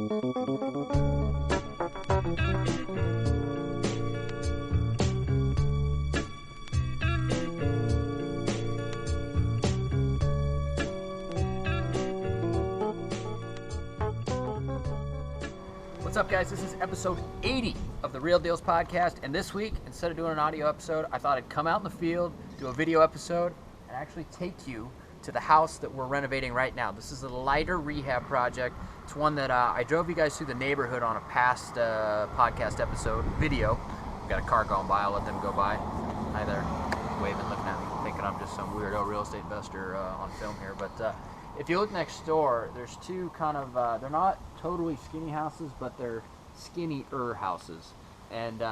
What's up, guys? This is episode 80 of the Real Dealz podcast, and this week, instead of doing an audio episode, I thought I'd come out in the field, do a video episode, and actually take you to the house that we're renovating right now. This is a lighter rehab project. It's one that I drove you guys through the neighborhood on a past podcast episode video. We've got a car going by. I'll let them go by. Hi there, waving, looking at me, thinking I'm just some weirdo real estate investor on film here. But if you look next door, there's two kind of, they're not totally skinny houses, but they're skinnier houses. And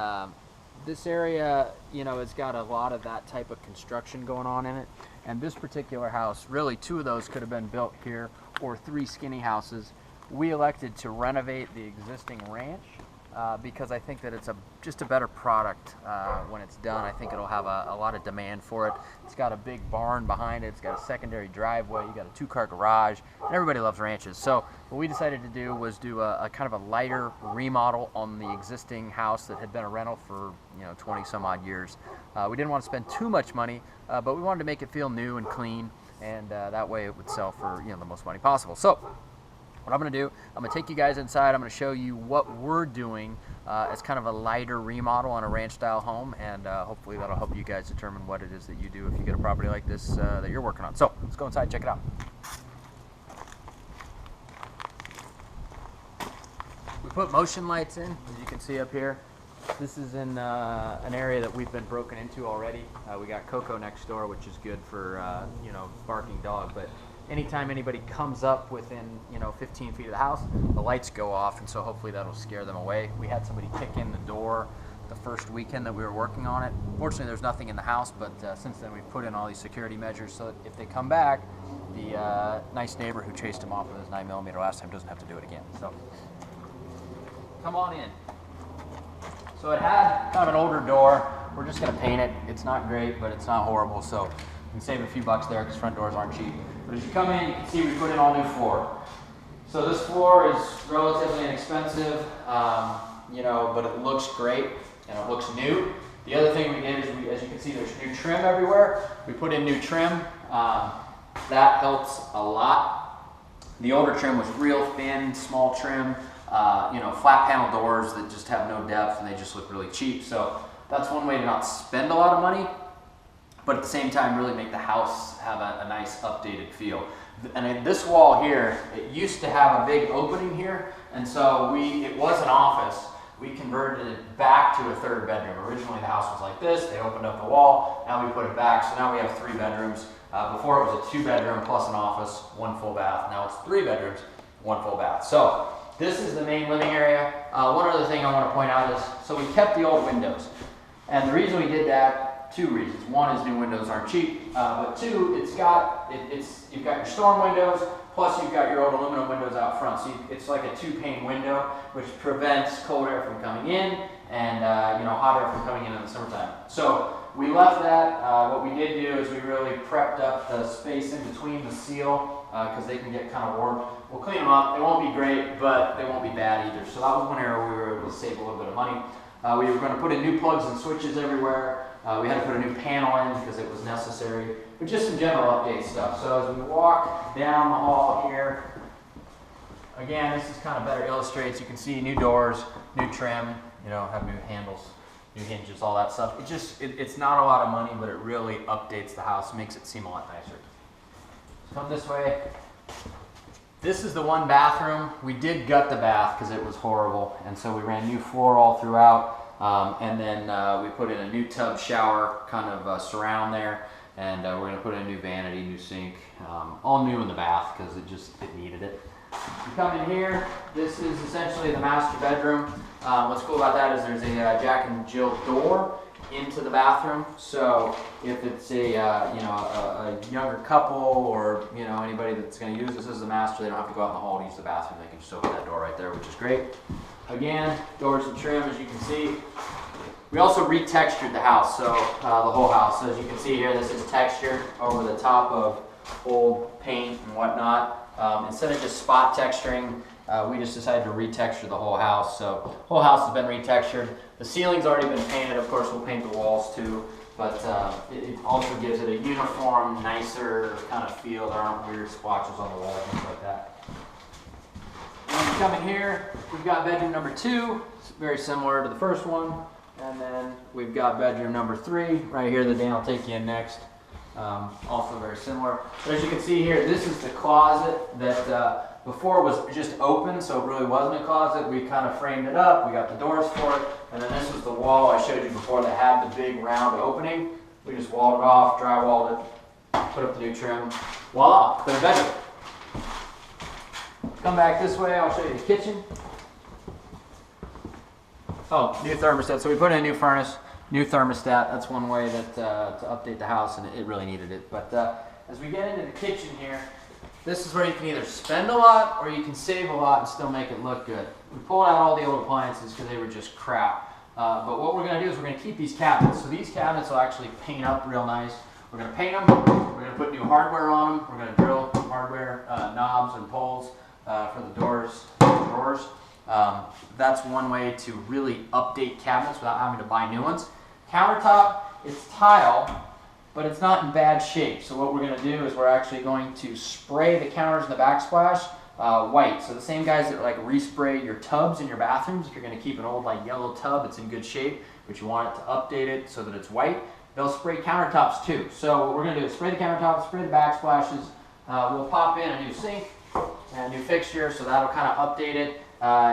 this area, you know, it's got a lot of that type of construction going on in it. And this particular house, really two of those could have been built here, or three skinny houses. We elected to renovate the existing ranch because I think that it's just a better product when it's done. I think it'll have a lot of demand for it. It's got a big barn behind it. It's got a secondary driveway. You got a two-car garage. And everybody loves ranches. So what we decided to do was do a kind of a lighter remodel on the existing house that had been a rental for 20 some odd years. We didn't want to spend too much money, but we wanted to make it feel new and clean, and that way it would sell for the most money possible. So what I'm going to do, I'm going to take you guys inside. I'm going to show you what we're doing as kind of a lighter remodel on a ranch-style home, and hopefully that'll help you guys determine what it is that you do if you get a property like this that you're working on. So let's go inside and check it out. We put motion lights in, as you can see up here. This is in an area that we've been broken into already. We got Coco next door, which is good for barking dog, but anytime anybody comes up within 15 feet of the house, the lights go off, and so hopefully that'll scare them away. We had somebody kick in the door the first weekend that we were working on it. Fortunately, there's nothing in the house, but since then we've put in all these security measures so that if they come back, the nice neighbor who chased him off with his 9mm last time doesn't have to do it again. So come on in. So it had kind of an older door. We're just going to paint it. It's not great, but it's not horrible, so you can save a few bucks there because front doors aren't cheap. But as you come in, you can see we put in all new floor. So this floor is relatively inexpensive, but it looks great and it looks new. The other thing we did is, as you can see, there's new trim everywhere. We put in new trim. That helps a lot. The older trim was real thin, small trim, flat panel doors that just have no depth and they just look really cheap. So that's one way to not spend a lot of money, but at the same time really make the house have a nice updated feel. And this wall here, it used to have a big opening here, and so it was an office. We converted it back to a third bedroom. Originally the house was like this, they opened up the wall, now we put it back, so now we have 3 bedrooms. Before it was a 2-bedroom plus an office, 1 full bath. Now it's 3 bedrooms, 1 full bath. So this is the main living area. One other thing I want to point out is, so we kept the old windows. And the reason we did that, 2 reasons. One is new windows aren't cheap, but 2, you've got your storm windows, plus you've got your old aluminum windows out front. So it's like a 2-pane window, which prevents cold air from coming in and hot air from coming in the summertime. So we left that. What we did do is we really prepped up the space in between the seal because they can get kind of warm. We'll clean them up. They won't be great, but they won't be bad either. So that was one area where we were able to save a little bit of money. We were going to put in new plugs and switches everywhere. We had to put a new panel in because it was necessary. But just some general update stuff. So as we walk down the hall here, again, this is kind of better illustrates. You can see new doors, new trim, have new handles, new hinges, all that stuff. It's not a lot of money, but it really updates the house, makes it seem a lot nicer. Come this way. This is the one bathroom. We did gut the bath because it was horrible, and so we ran new floor all throughout, and then we put in a new tub shower kind of surround there, and we're going to put in a new vanity, new sink, all new in the bath because it needed it. You come in here, this is essentially the master bedroom. What's cool about that is there's a Jack and Jill door into the bathroom, so if it's a younger couple or anybody that's going to use this as the master, they don't have to go out in the hall to use the bathroom. They can just open that door right there, which is great. Again, doors and trim, as you can see. We also retextured the house, so the whole house. So as you can see here, this is textured over the top of old paint and whatnot. Instead of just spot texturing we just decided to retexture the whole house. So whole house has been retextured. The ceiling's already been painted. Of course, we'll paint the walls too. But it also gives it a uniform, nicer kind of feel. There aren't weird splotches on the wall, things like that. When you come in here, we've got bedroom number 2. It's very similar to the first one. And then we've got bedroom number 3 right here that Dan will take you in next. Also very similar. But as you can see here, this is the closet that before was just open, so it really wasn't a closet. We kind of framed it up. We got the doors for it. And then this was the wall I showed you before that had the big round opening. We just walled it off, drywalled it, put up the new trim. Voila, put a bedroom. Come back this way, I'll show you the kitchen. Oh, new thermostat. So we put in a new furnace, new thermostat. That's one way that to update the house, and it really needed it. But as we get into the kitchen here, this is where you can either spend a lot or you can save a lot and still make it look good. We pulled out all the old appliances because they were just crap. But what we're going to do is we're going to keep these cabinets. So these cabinets will actually paint up real nice. We're going to paint them. We're going to put new hardware on them. We're going to drill hardware knobs and pulls for the doors, drawers. That's one way to really update cabinets without having to buy new ones. Countertop, it's tile, but it's not in bad shape. So what we're going to do is we're actually going to spray the counters in the backsplash white. So the same guys that like respray your tubs in your bathrooms, if you're going to keep an old like yellow tub, it's in good shape, but you want it to update it so that it's white, they'll spray countertops too. So what we're going to do is spray the countertops, spray the backsplashes. We'll pop in a new sink and a new fixture, so that'll kind of update it.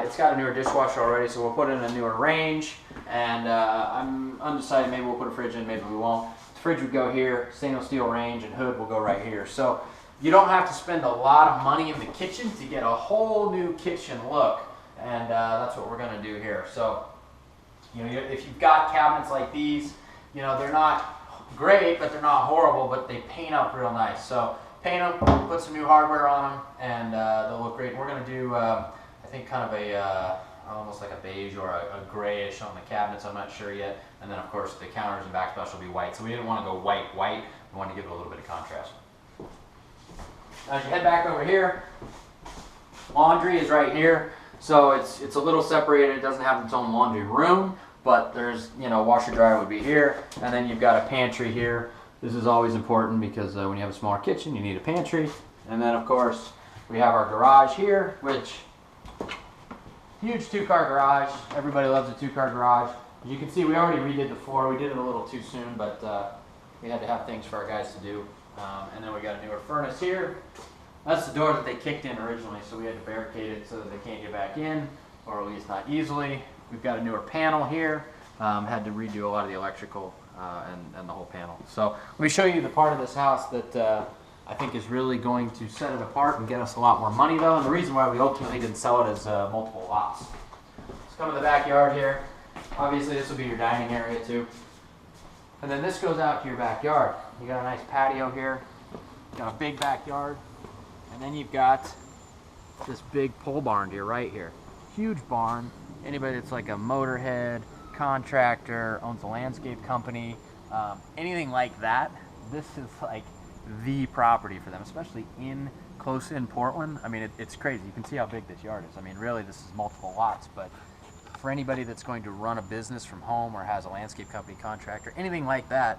It's got a newer dishwasher already, so we'll put in a newer range. And I'm undecided, maybe we'll put a fridge in, maybe we won't. The fridge would go here, stainless steel range, and hood will go right here. So you don't have to spend a lot of money in the kitchen to get a whole new kitchen look. And that's what we're going to do here. So, you know, if you've got cabinets like these, you know, they're not great, but they're not horrible, but they paint up real nice. So paint them, put some new hardware on them, and they'll look great. We're going to do, I think, kind of a almost like a beige or a grayish on the cabinets. I'm not sure yet. And then, of course, the counters and backsplash will be white. So we didn't want to go white. We wanted to give it a little bit of contrast. As you head back over here, laundry is right here. So it's a little separated. It doesn't have its own laundry room, but there's, you know, washer dryer would be here. And then you've got a pantry here. This is always important because when you have a smaller kitchen, you need a pantry. And then, of course, we have our garage here, which huge 2-car garage. Everybody loves a 2-car garage. As you can see, we already redid the floor. We did it a little too soon, but we had to have things for our guys to do. And then we got a newer furnace here. That's the door that they kicked in originally, so we had to barricade it so that they can't get back in, or at least not easily. We've got a newer panel here. Had to redo a lot of the electrical and the whole panel. So let me show you the part of this house that I think is really going to set it apart and get us a lot more money, though. And the reason why we ultimately didn't sell it is multiple lots. Let's come to the backyard here. Obviously, this will be your dining area too. And then this goes out to your backyard. You got a nice patio here. You got a big backyard. And then you've got this big pole barn to your right here. Huge barn. Anybody that's like a motorhead, contractor, owns a landscape company, anything like that, this is like the property for them, especially close in Portland. I mean, it's crazy. You can see how big this yard is. I mean, really, this is multiple lots, but for anybody that's going to run a business from home or has a landscape company, contractor, anything like that,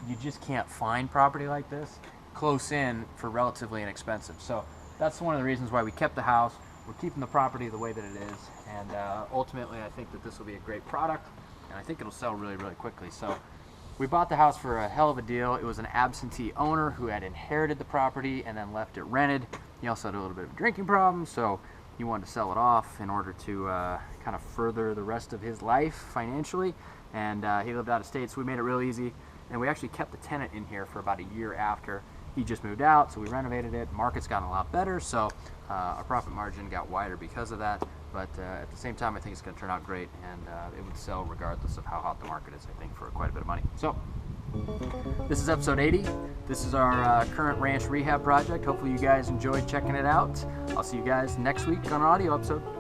you just can't find property like this close in for relatively inexpensive. So that's one of the reasons why we kept the house. We're keeping the property the way that it is, and ultimately I think that this will be a great product, and I think it'll sell really, really quickly. So we bought the house for a hell of a deal. It was an absentee owner who had inherited the property and then left it rented. He also had a little bit of a drinking problem, so he wanted to sell it off in order to kind of further the rest of his life financially, and he lived out of state, so we made it real easy. And we actually kept the tenant in here for about a year after he just moved out, so we renovated it. Market's gotten a lot better, so our profit margin got wider because of that. But at the same time, I think it's going to turn out great, and it would sell regardless of how hot the market is, I think, for quite a bit of money. So this is episode 80. This is our current ranch rehab project. Hopefully you guys enjoyed checking it out. I'll see you guys next week on an audio episode.